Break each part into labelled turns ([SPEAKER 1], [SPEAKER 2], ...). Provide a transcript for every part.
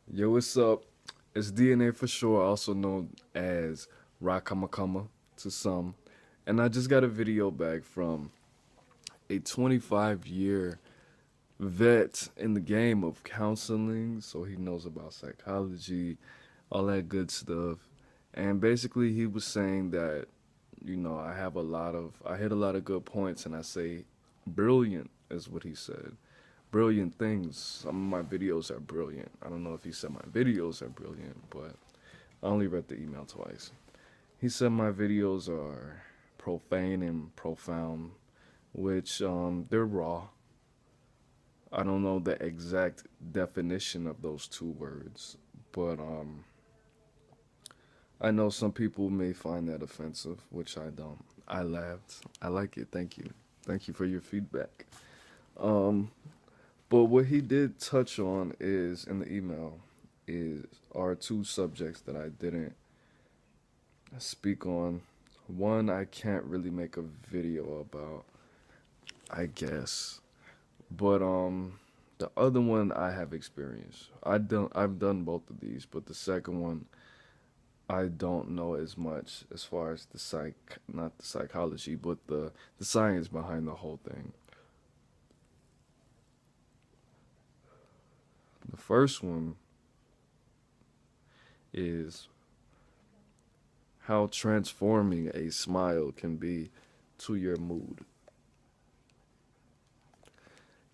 [SPEAKER 1] Yo, what's up? It's DNA for sure, also known as Rakamakama to some. And I just got a video back from a 25-year vet in the game of counseling. So he knows about psychology, all that good stuff. And basically, he was saying that, I hit a lot of good points, and I say brilliant, is what he said. Brilliant things. Some of my videos are brilliant. I don't know if he said my videos are brilliant, but I only read the email twice. He said my videos are profane and profound, which they're raw. I don't know the exact definition of those two words, but I know some people may find that offensive, which I don't. I laughed. I like it. Thank you. Thank you for your feedback. Um, But what he did touch on is in the email is are two subjects that I didn't speak on. One I can't really make a video about, I guess. But the other one I have experience. I've done both of these, but the second one I don't know as much as far as the not the psychology, but the science behind the whole thing. The first one is how transforming a smile can be to your mood.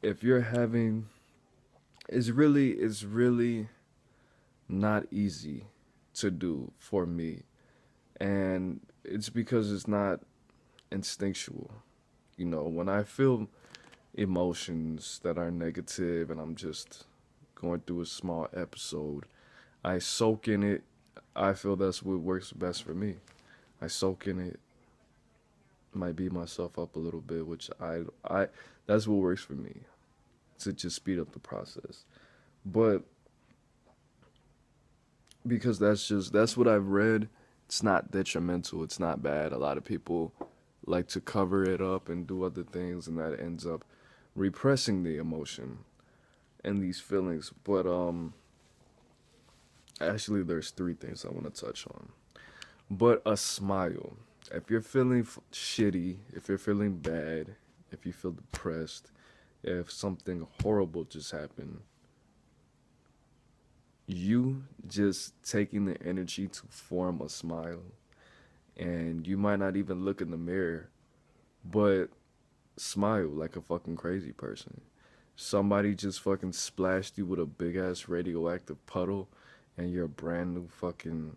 [SPEAKER 1] If you're having it's really not easy to do for me. And it's because it's not instinctual. When I feel emotions that are negative and I'm just going through a small episode, I soak in it. I feel that's what works best for me. I soak in it, might beat myself up a little bit, which I that's what works for me to just speed up the process. But because that's what I've read, it's not detrimental. It's not bad. A lot of people like to cover it up and do other things, and that ends up repressing the emotion and these feelings. But actually, there's three things I want to touch on. But a smile. If you're feeling shitty, if you're feeling bad, if you feel depressed, if something horrible just happened, you just taking the energy to form a smile, and you might not even look in the mirror, but smile like a fucking crazy person. Somebody just fucking splashed you with a big ass radioactive puddle, and your brand new fucking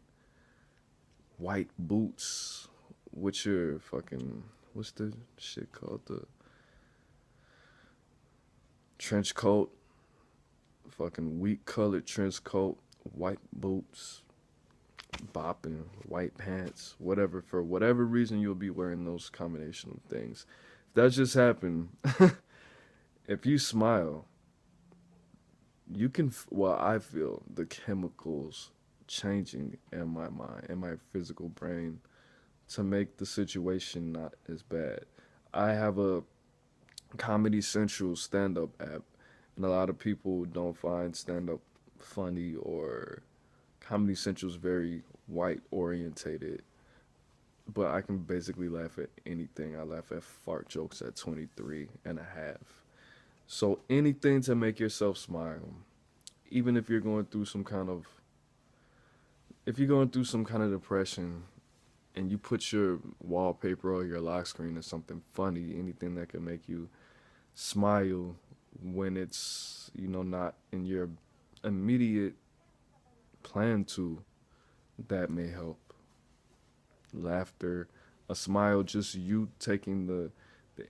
[SPEAKER 1] white boots with your fucking, what's the shit called, the trench coat, fucking wheat colored trench coat, white boots, bopping, white pants, whatever. For whatever reason, you'll be wearing those combination of things. If that just happened, if you smile, you can. Well, I feel the chemicals changing in my mind, in my physical brain, to make the situation not as bad. I have a Comedy Central stand up app, and a lot of people don't find stand up funny, or Comedy Central's very white orientated. But I can basically laugh at anything. I laugh at fart jokes at 23 and a half. So anything to make yourself smile, even if you're going through some kind of depression, and you put your wallpaper or your lock screen or something funny, anything that can make you smile when it's not in your immediate plan to, that may help. Laughter, a smile, just you taking the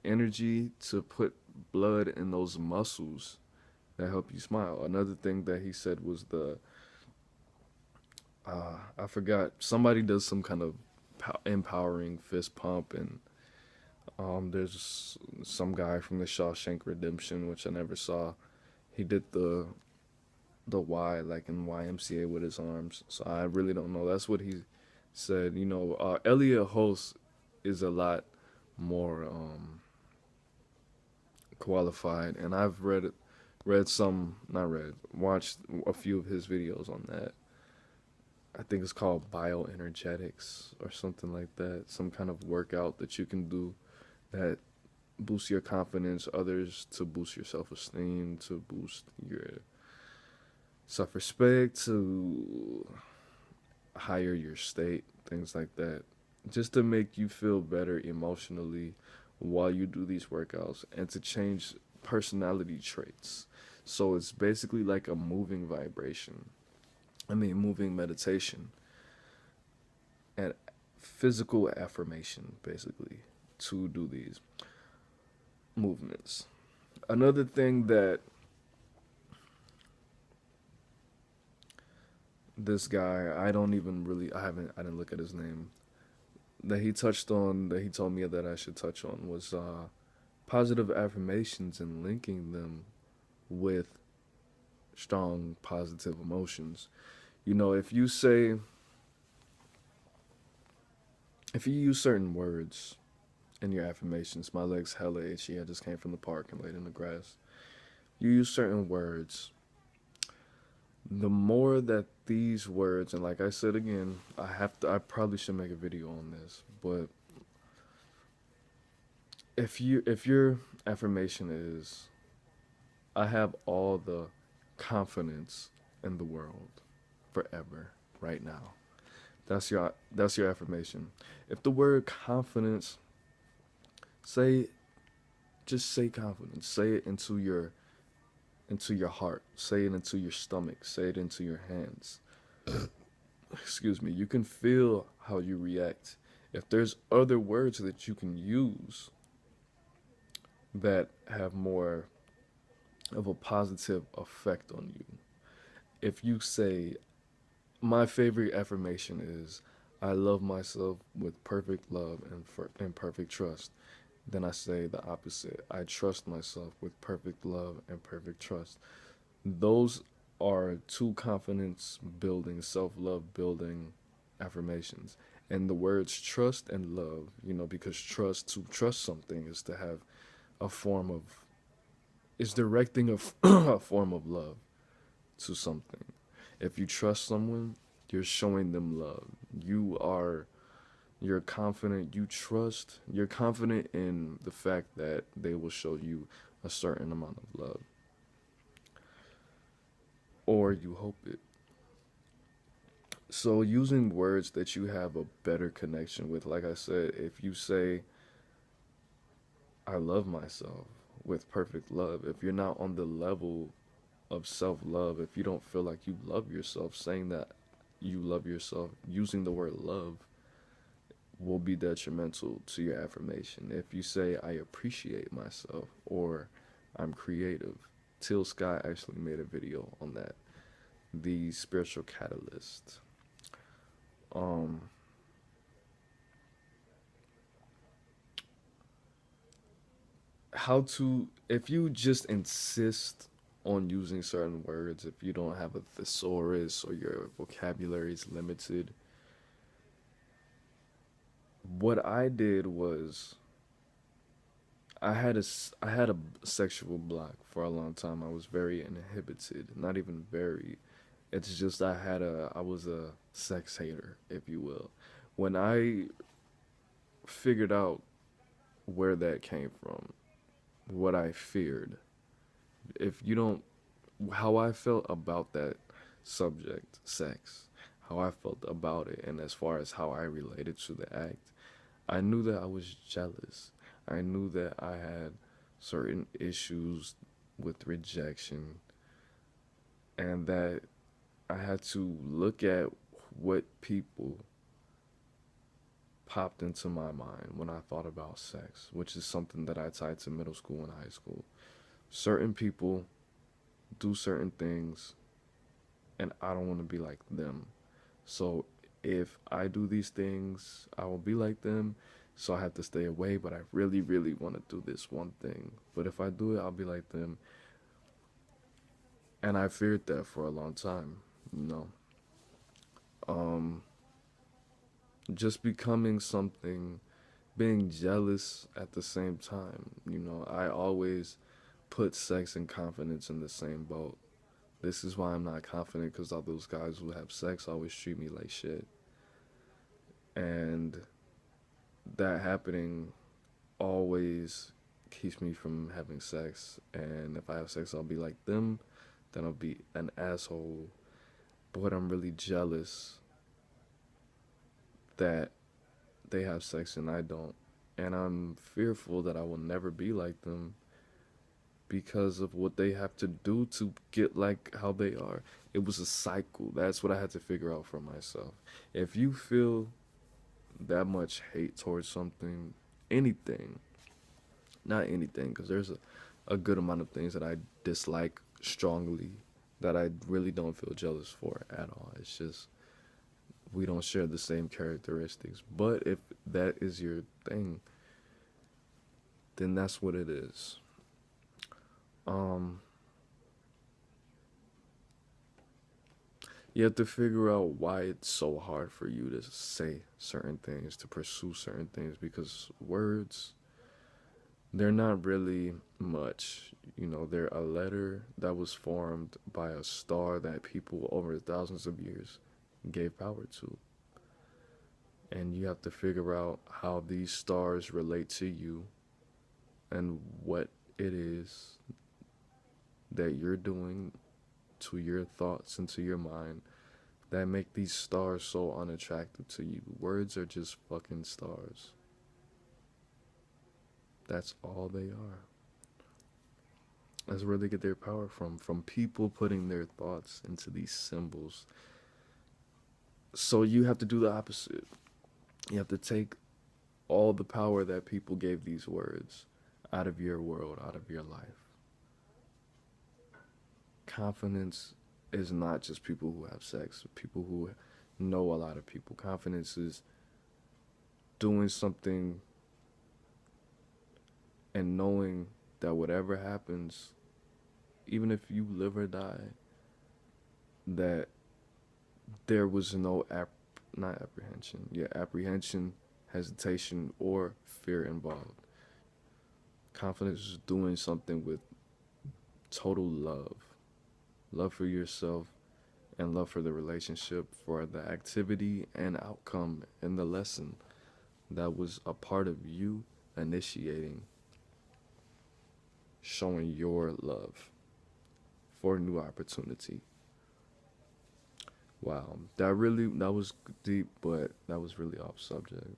[SPEAKER 1] energy to put blood in those muscles that help you smile. Another thing that he said was the I forgot, somebody does some kind of empowering fist pump, and there's some guy from the Shawshank Redemption, which I never saw. He did the Y, like in YMCA, with his arms. So I really don't know. That's what he said. Elliot Host is a lot more qualified, and I've read read some, not read, watched a few of his videos on that. I think it's called bioenergetics or something like that. Some kind of workout that you can do that boosts your confidence, others to boost your self esteem, to boost your self respect, to higher your state, things like that. Just to make you feel better emotionally while you do these workouts and to change personality traits. So it's basically like a moving vibration. I mean, moving meditation and physical affirmation, basically, to do these movements. Another thing that this guy, I didn't look at his name, that he touched on, that he told me that I should touch on was positive affirmations and linking them with strong positive emotions. You know, if you use certain words in your affirmations, my leg's hella itchy. I just came from the park and laid in the grass. You use certain words. The more that these words, and like I said again, I probably should make a video on this, but if your affirmation is, I have all the confidence in the world forever right now. That's your affirmation. If the word confidence, say just say confidence. Say it into your heart. Say it into your stomach. Say it into your hands. Excuse me. You can feel how you react. If there's other words that you can use that have more of a positive effect on you. If you say, my favorite affirmation is, I love myself with perfect love and perfect trust. Then I say the opposite. I trust myself with perfect love and perfect trust. Those are two confidence building, self love building affirmations. And the words trust and love, because to trust something is to have a form of, is directing a form of love to something. If you trust someone, you're showing them love. You're confident, you're confident in the fact that they will show you a certain amount of love. Or you hope it. So using words that you have a better connection with, like I said, if you say, I love myself with perfect love, if you're not on the level of self-love, if you don't feel like you love yourself, saying that you love yourself, using the word love will be detrimental to your affirmation. If you say, I appreciate myself, or I'm creative. Till Sky actually made a video on that. The spiritual catalyst. If you just insist on using certain words, if you don't have a thesaurus or your vocabulary is limited, what I did was I had a sexual block for a long time. I was very inhibited, not even very. It's just I was a sex hater, if you will. When I figured out where that came from, what I feared, if you don't, how I felt about that subject, sex, how I felt about it, and as far as how I related to the act, I knew that I was jealous. I knew that I had certain issues with rejection, and that I had to look at what people popped into my mind when I thought about sex, which is something that I tied to middle school and high school. Certain people do certain things, and I don't want to be like them. So if I do these things, I will be like them. So I have to stay away, but I really, really want to do this one thing. But if I do it, I'll be like them. And I feared that for a long time, you know. Um, just becoming something, being jealous at the same time. I always put sex and confidence in the same boat. This is why I'm not confident, because all those guys who have sex always treat me like shit. And that happening always keeps me from having sex. And if I have sex, I'll be like them, then I'll be an asshole. But I'm really jealous that they have sex and I don't. And I'm fearful that I will never be like them because of what they have to do to get like how they are. It was a cycle. That's what I had to figure out for myself. If you feel that much hate towards something, anything, not anything, because there's a good amount of things that I dislike strongly that I really don't feel jealous for at all. It's just we don't share the same characteristics. But if that is your thing, then that's what it is. You have to figure out why it's so hard for you to say certain things, to pursue certain things, because words, they're not really much. You know, they're a letter that was formed by a star that people over thousands of years gave power to. And you have to figure out how these stars relate to you and what it is that you're doing to your thoughts and to your mind that make these stars so unattractive to you. Words are just fucking stars. That's all they are. That's where they get their power from people putting their thoughts into these symbols. So you have to do the opposite. You have to take all the power that people gave these words out of your world, out of your life. Confidence is not just people who have sex, people who know a lot of people. Confidence is doing something and knowing that whatever happens, even if you live or die, that there was no apprehension, hesitation, or fear involved. Confidence is doing something with total love for yourself and love for the relationship, for the activity and outcome and the lesson that was a part of you initiating, showing your love for a new opportunity. Wow, that was deep, but that was really off subject.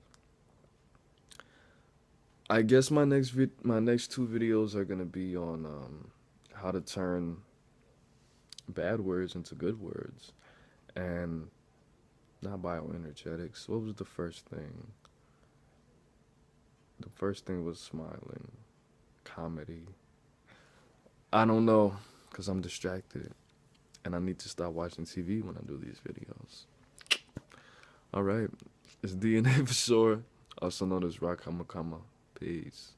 [SPEAKER 1] I guess my next two videos are gonna be on how to turn bad words into good words, and not bioenergetics. What was the first thing? The first thing was smiling, comedy. I don't know, because I'm distracted. And I need to stop watching TV when I do these videos. Alright, it's DNA for sure. Also known as Rock Hamakama. Peace.